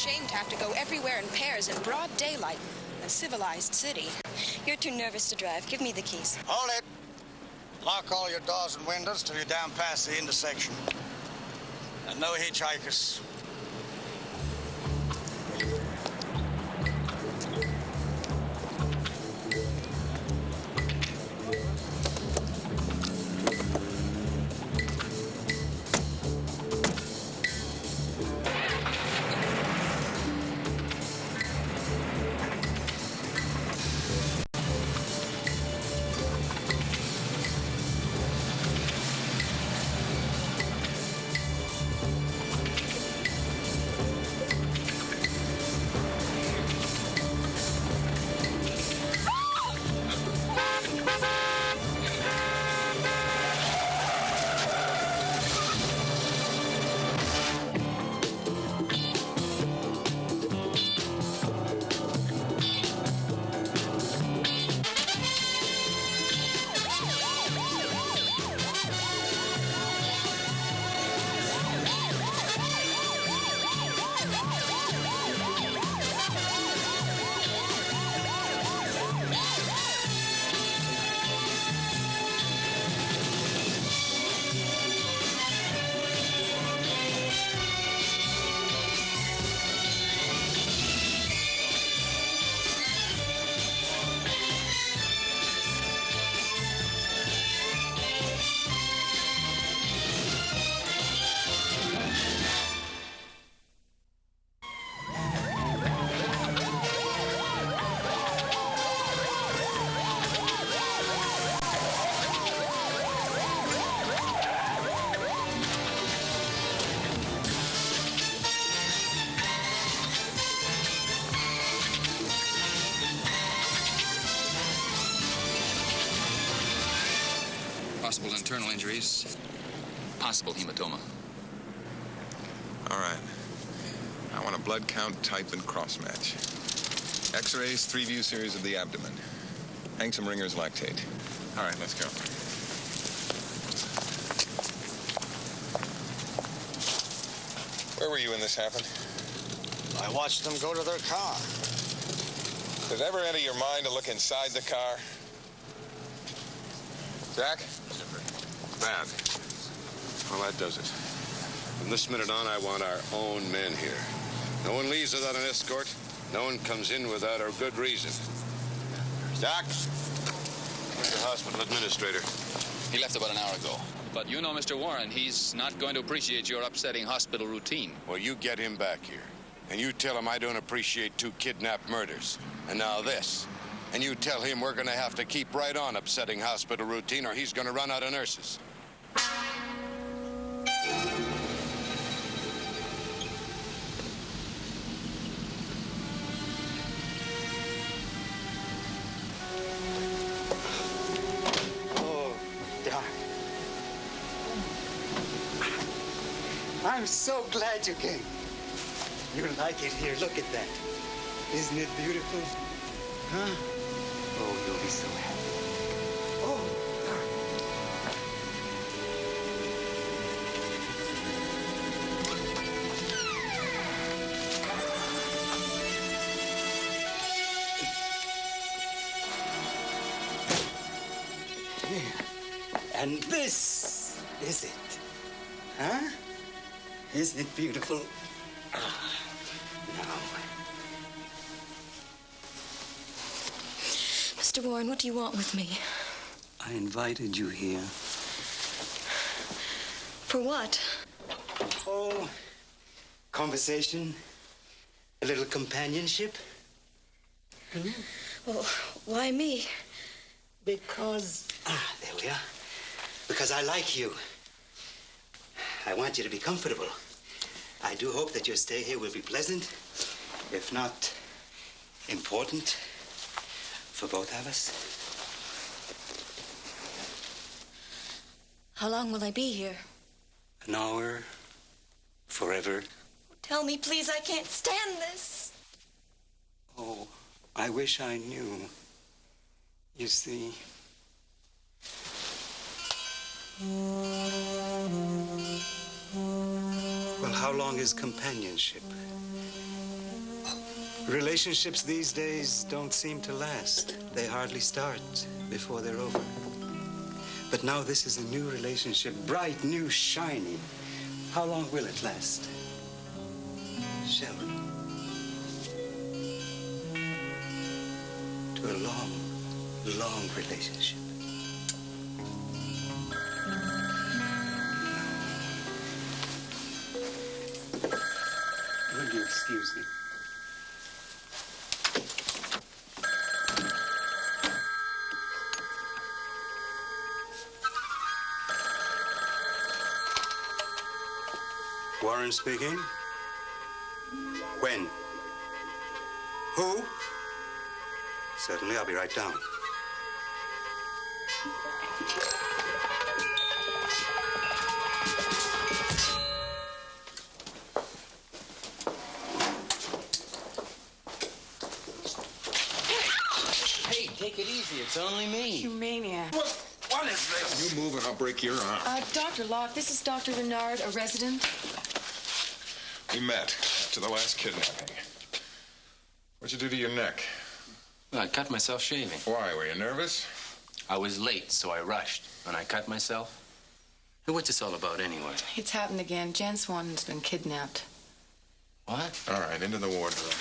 shame to have to go everywhere in pairs in broad daylight. A civilized city. You're too nervous to drive. Give me the keys. Hold it. Lock all your doors and windows till you're down past the intersection. And no hitchhikers. Possible internal injuries, possible hematoma. All right. I want a blood count, type, and cross-match. X-rays, 3-view series of the abdomen. Hang some Ringer's lactate. All right, let's go. Where were you when this happened? I watched them go to their car. Did it ever enter your mind to look inside the car? Jack? Bad. Well, that does it. From this minute on, I want our own men here. No one leaves without an escort. No one comes in without a good reason. Doc? Where's the hospital administrator? He left about an hour ago. But you know, Mr. Warren, he's not going to appreciate your upsetting hospital routine. Well, you get him back here. And you tell him I don't appreciate 2 kidnapped murders. And now this. And you tell him we're going to have to keep right on upsetting hospital routine or he's going to run out of nurses. Oh, darn. I'm so glad you came. You like it here. Look at that. Isn't it beautiful? Huh? Oh, you'll be so happy. Oh, yeah. And this is it. Huh? Isn't it beautiful? Ah, now. Mr. Warren, what do you want with me? I invited you here. For what? Oh, conversation, a little companionship. Well, why me? Because, there we are. Because I like you. I want you to be comfortable. I do hope that your stay here will be pleasant, if not important, for both of us. How long will I be here? An hour, forever. Tell me, please, I can't stand this. Oh, I wish I knew. You see... Well, how long is companionship? Relationships these days don't seem to last. They hardly start before they're over. But now this is a new relationship, bright, new, shiny. How long will it last? Shall we? To a long, long relationship. Will you excuse me? Warren speaking. When? Who? Certainly, I'll be right down. Hey, take it easy. It's only me. You maniac. What is this? You move and I'll break your arm. Dr. Locke, this is Dr. Renard, a resident. We met after the last kidnapping. What'd you do to your neck? Well, I cut myself shaving. Why? Were you nervous? I was late, so I rushed. And I cut myself. Hey, what's this all about anyway? It's happened again. Jan Swanton's been kidnapped. What? All right, into the wardrobe.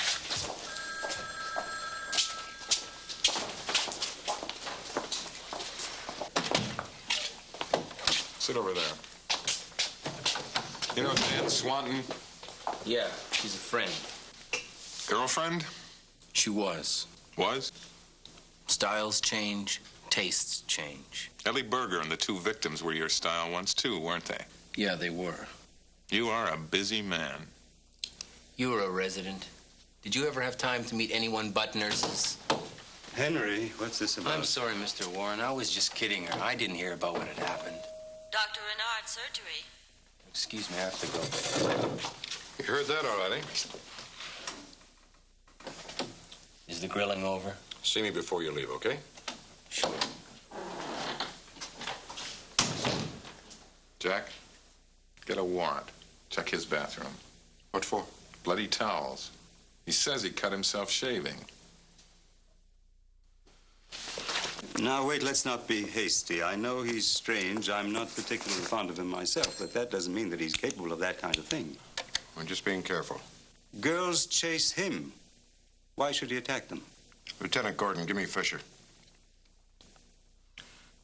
Sit over there. You know Jan Swanton? Yeah, she's a friend. Girlfriend? She was. Was? Styles change, tastes change. Ellie Berger and the two victims were your style once, too, weren't they? Yeah, they were. You are a busy man. You were a resident. Did you ever have time to meet anyone but nurses? Henry, what's this about? I'm sorry, Mr. Warren. I was just kidding her. I didn't hear about what had happened. Dr. Renard, surgery. Excuse me, I have to go. You heard that all right, eh? Is the grilling over? See me before you leave, okay? Sure. Jack, get a warrant. Check his bathroom. What for? Bloody towels. He says he cut himself shaving. Now, wait, let's not be hasty. I know he's strange. I'm not particularly fond of him myself, but that doesn't mean that he's capable of that kind of thing. I'm just being careful. Girls chase him. Why should he attack them? Lieutenant Gordon, give me Fisher.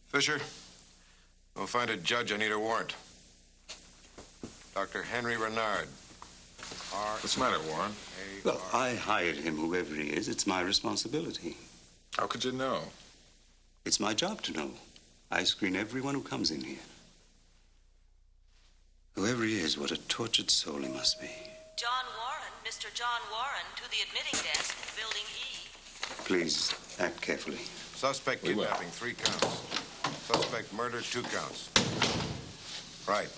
Fisher, go find a judge. I need a warrant. Dr. Henry Renard. What's the matter, Warren? Well, I hired him, whoever he is. It's my responsibility. How could you know? It's my job to know. I screen everyone who comes in here. Whoever he is, what a tortured soul he must be. John Warren, Mr. John Warren, to the admitting desk, building E. Please, act carefully. Suspect We will. kidnapping, 3 counts. Suspect murder, 2 counts. Right.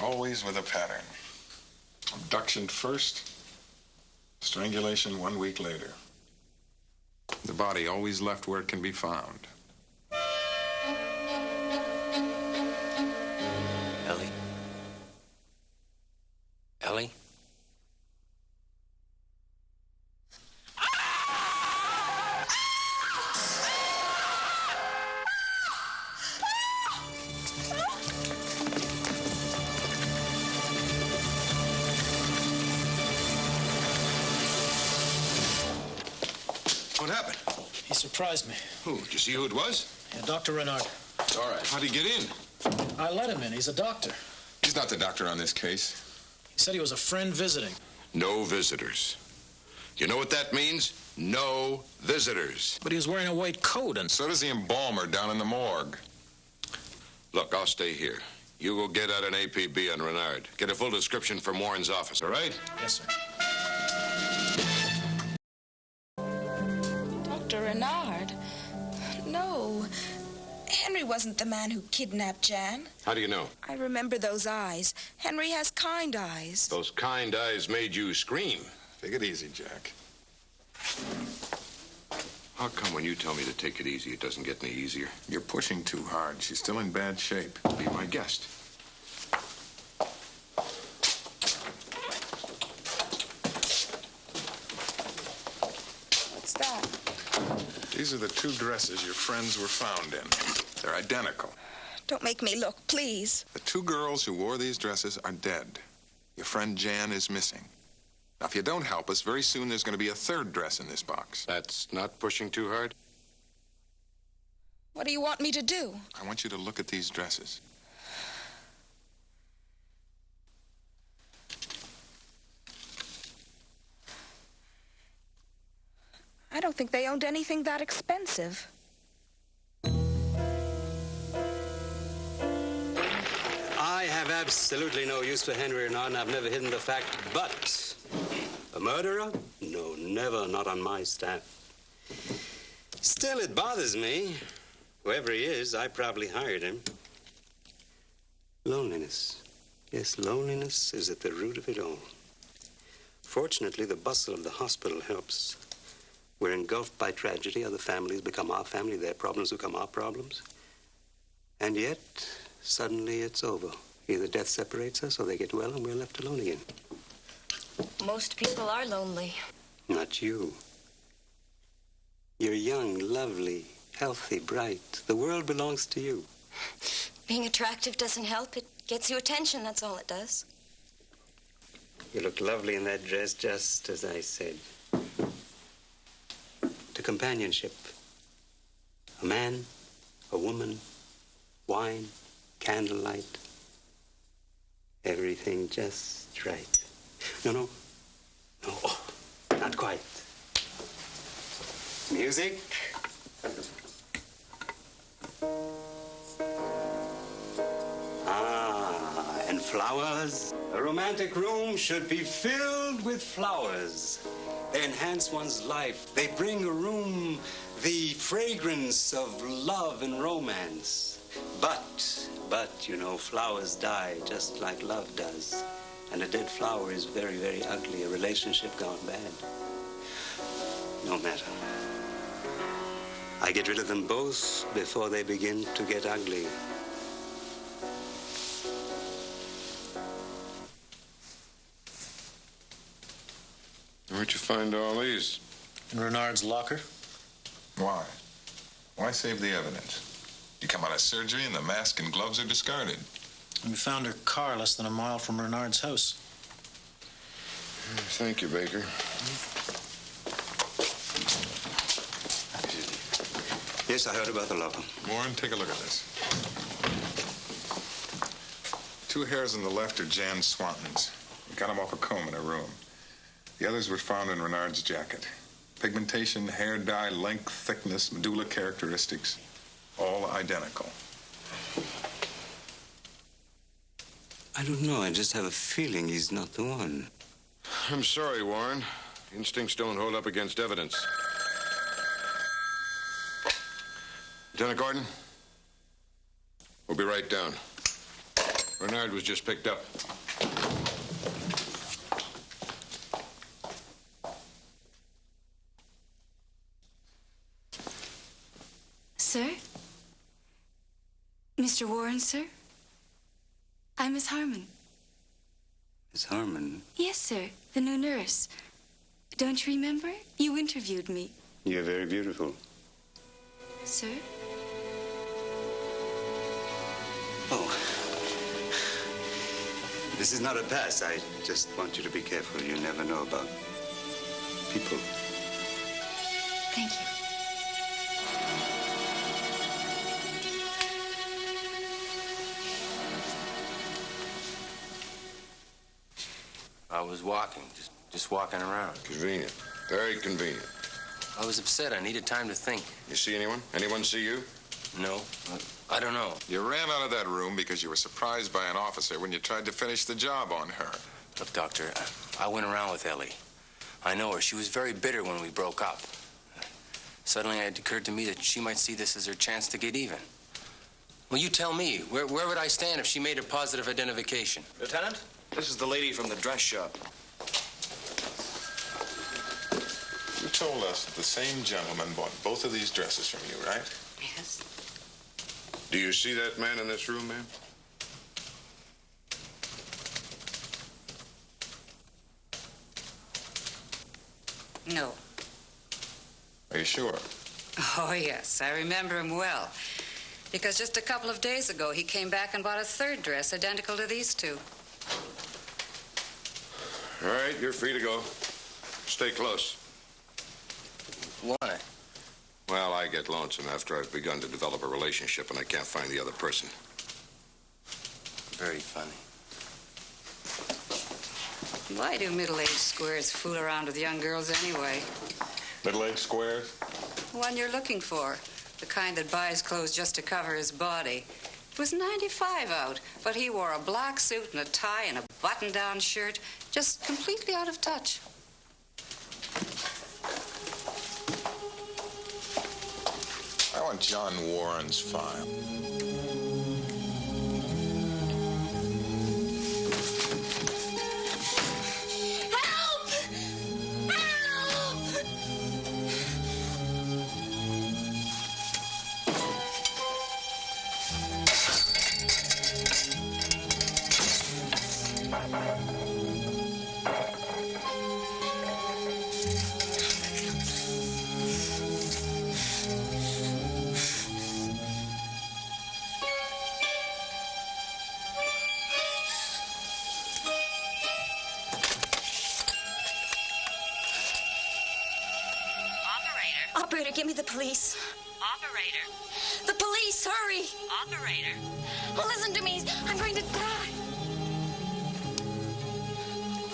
Always with a pattern. Abduction first, strangulation 1 week later. The body always left where it can be found. Ellie? Ellie? What happened? He surprised me. Who? Did you see who it was? Yeah, Dr. Renard. All right. How'd he get in? I let him in. He's a doctor. He's not the doctor on this case. He said he was a friend visiting. No visitors. You know what that means? No visitors. But he was wearing a white coat and... So does the embalmer down in the morgue. Look, I'll stay here. You go get out an APB on Renard. Get a full description from Warren's office, all right? Yes, sir. Dr. Renard? No. Henry wasn't the man who kidnapped Jan. How do you know? I remember those eyes. Henry has kind eyes. Those kind eyes made you scream. Take it easy, Jack. How come when you tell me to take it easy, it doesn't get any easier? You're pushing too hard. She's still in bad shape. Be my guest. wrong? These are the two dresses your friends were found in. They're identical. Don't make me look, please. The two girls who wore these dresses are dead. Your friend Jan is missing. Now, if you don't help us, very soon there's going to be a third dress in this box. That's not pushing too hard? What do you want me to do? I want you to look at these dresses. I don't think they owned anything that expensive. I have absolutely no use for Henry Renard, and I've never hidden the fact, but a murderer? No, never, not on my staff. Still, it bothers me. Whoever he is, I probably hired him. Loneliness. Yes, loneliness is at the root of it all. Fortunately, the bustle of the hospital helps. We're engulfed by tragedy. Other families become our family. Their problems become our problems. And yet, suddenly it's over. Either death separates us or they get well and we're left alone again. Most people are lonely. Not you. You're young, lovely, healthy, bright. The world belongs to you. Being attractive doesn't help. It gets you attention, that's all it does. You look lovely in that dress, just as I said. To companionship. A man, a woman, wine, candlelight. Everything just right. No. Oh, not quite. Music. And flowers. A romantic room should be filled with flowers. They enhance one's life. They bring a room the fragrance of love and romance. But, you know, flowers die just like love does. And a dead flower is very, very ugly. A relationship gone bad. No matter. I get rid of them both before they begin to get ugly. Where'd you find all these? In Renard's locker. Why? Why save the evidence? You come out of surgery and the mask and gloves are discarded. We found her car less than a mile from Renard's house. Thank you, Baker. Yes, I heard about the lover. Warren, take a look at this. Two hairs on the left are Jan Swanton's. We got them off a comb in her room. The others were found in Renard's jacket. Pigmentation, hair dye, length, thickness, medulla characteristics, all identical. I don't know. I just have a feeling he's not the one. I'm sorry, Warren. Instincts don't hold up against evidence. Lieutenant Gordon? We'll be right down. Renard was just picked up. Sir? Mr. Warren, sir? I'm Miss Harmon. Miss Harmon? Yes, sir. The new nurse. Don't you remember? You interviewed me. You're very beautiful. Sir? Oh. This is not a pass. I just want you to be careful. You never know about people. Thank you. I was walking, just walking around. Convenient. Very convenient. I was upset. I needed time to think. You see anyone? Anyone see you? No, I don't know. You ran out of that room because you were surprised by an officer when you tried to finish the job on her. Look, Doctor, I went around with Ellie. I know her. She was very bitter when we broke up. Suddenly it occurred to me that she might see this as her chance to get even. Well, you tell me, where would I stand if she made a positive identification? Lieutenant, this is the lady from the dress shop. You told us that the same gentleman bought both of these dresses from you, right? Yes. Do you see that man in this room, ma'am? No. Are you sure? Oh, yes, I remember him well. Because just a couple of days ago, he came back and bought a third dress identical to these two. All right, you're free to go. Stay close. Why? Well, I get lonesome after I've begun to develop a relationship and I can't find the other person. Very funny. Why do middle-aged squares fool around with young girls anyway? Middle-aged squares? The one you're looking for. The kind that buys clothes just to cover his body. It was 95 out, but he wore a black suit and a tie and a button-down shirt, just completely out of touch. I want John Warren's file. Operator, give me the police. Operator. The police, hurry! Operator. Oh, listen to me. I'm going to die.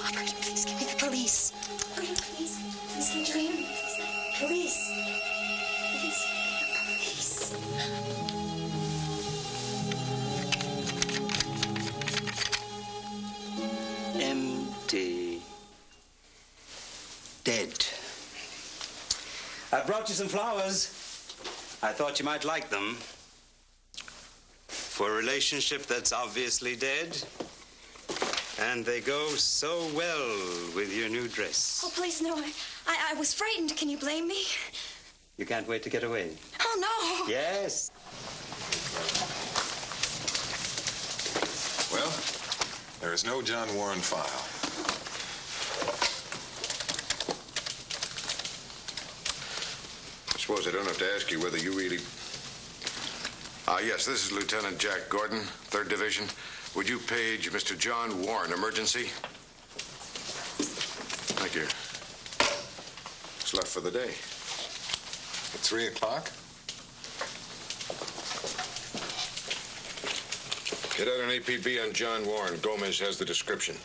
Operator, please give me the police. Operator, please. Please, can't you hear me? Police. Please, the police. Empty. Dead. I brought you some flowers. I thought you might like them. For a relationship that's obviously dead. And they go so well with your new dress. Oh, please, no. I was frightened. Can you blame me? You can't wait to get away. Oh, no. Yes. Well, there is no John Warren file. I suppose I don't have to ask you whether you really... yes, this is Lieutenant Jack Gordon, 3rd Division. Would you page Mr. John Warren, emergency? Thank you. It's left for the day. At 3 o'clock? Get out an APB on John Warren. Gomez has the description.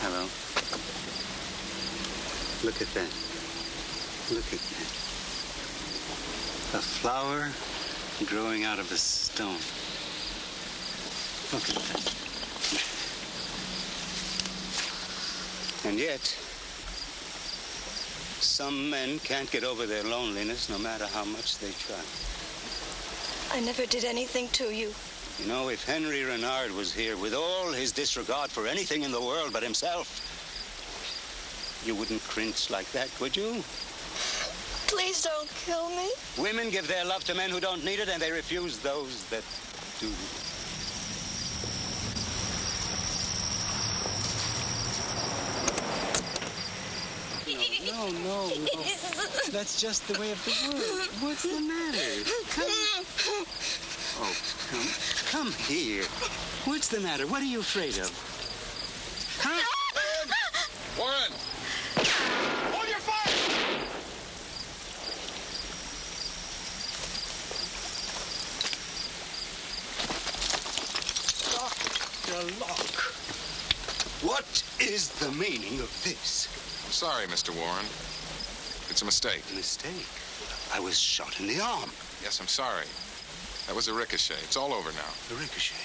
Hello. Look at that. Look at that. A flower growing out of a stone. Look at that. And yet, Some men can't get over their loneliness no matter how much they try. I never did anything to you. You know, if Henry Renard was here with all his disregard for anything in the world but himself, you wouldn't cringe like that, would you? Please don't kill me. Women give their love to men who don't need it, and they refuse those that do. No. That's just the way of the world. What's the matter? Come here. What's the matter? What are you afraid of? Huh? Warren! Hold your fire! Dr. Locke, what is the meaning of this? Sorry, Mr. Warren. It's a mistake. A mistake? I was shot in the arm. Yes, I'm sorry. That was a ricochet. It's all over now. A ricochet?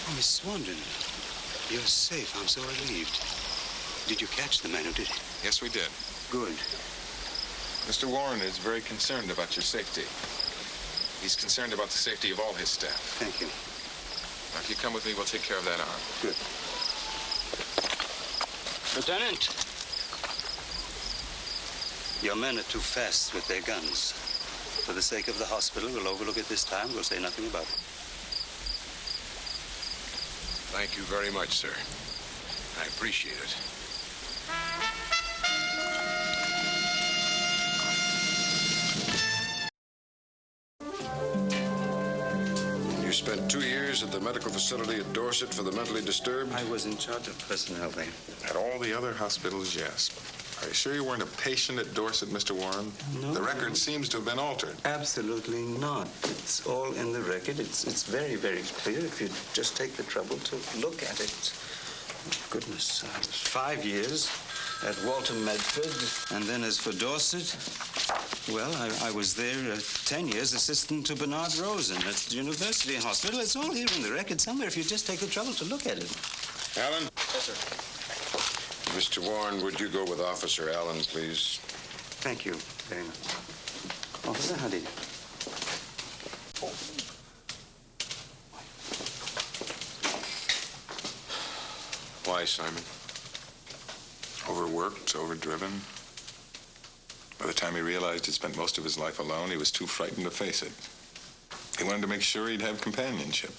Oh, Miss Swandon, you're safe. I'm so relieved. Did you catch the man who did it? Yes, we did. Good. Mr. Warren is very concerned about your safety. He's concerned about the safety of all his staff. Thank you. Now, if you come with me, we'll take care of that arm. Good. Lieutenant, your men are too fast with their guns. For the sake of the hospital, we'll overlook it this time. We'll say nothing about it. Thank you very much, sir. I appreciate it. You spent 2 years at the medical facility at Dorset for the mentally disturbed? I was in charge of personnel there. At all the other hospitals, yes. Are you sure you weren't a patient at Dorset, Mr. Warren? No. The record seems to have been altered. Absolutely not. It's all in the record. It's very, very clear if you just take the trouble to look at it. Goodness, I was 5 years at Walter Medford, and then as for Dorset, well, I was there 10 years assistant to Bernard Rosen at the University Hospital. It's all here in the record somewhere if you just take the trouble to look at it. Alan? Yes, sir. Mr. Warren, would you go with Officer Allen, please? Thank you very much. Officer, how do you? Why, Simon? Overworked, overdriven. By the time he realized he'd spent most of his life alone, he was too frightened to face it. He wanted to make sure he'd have companionship.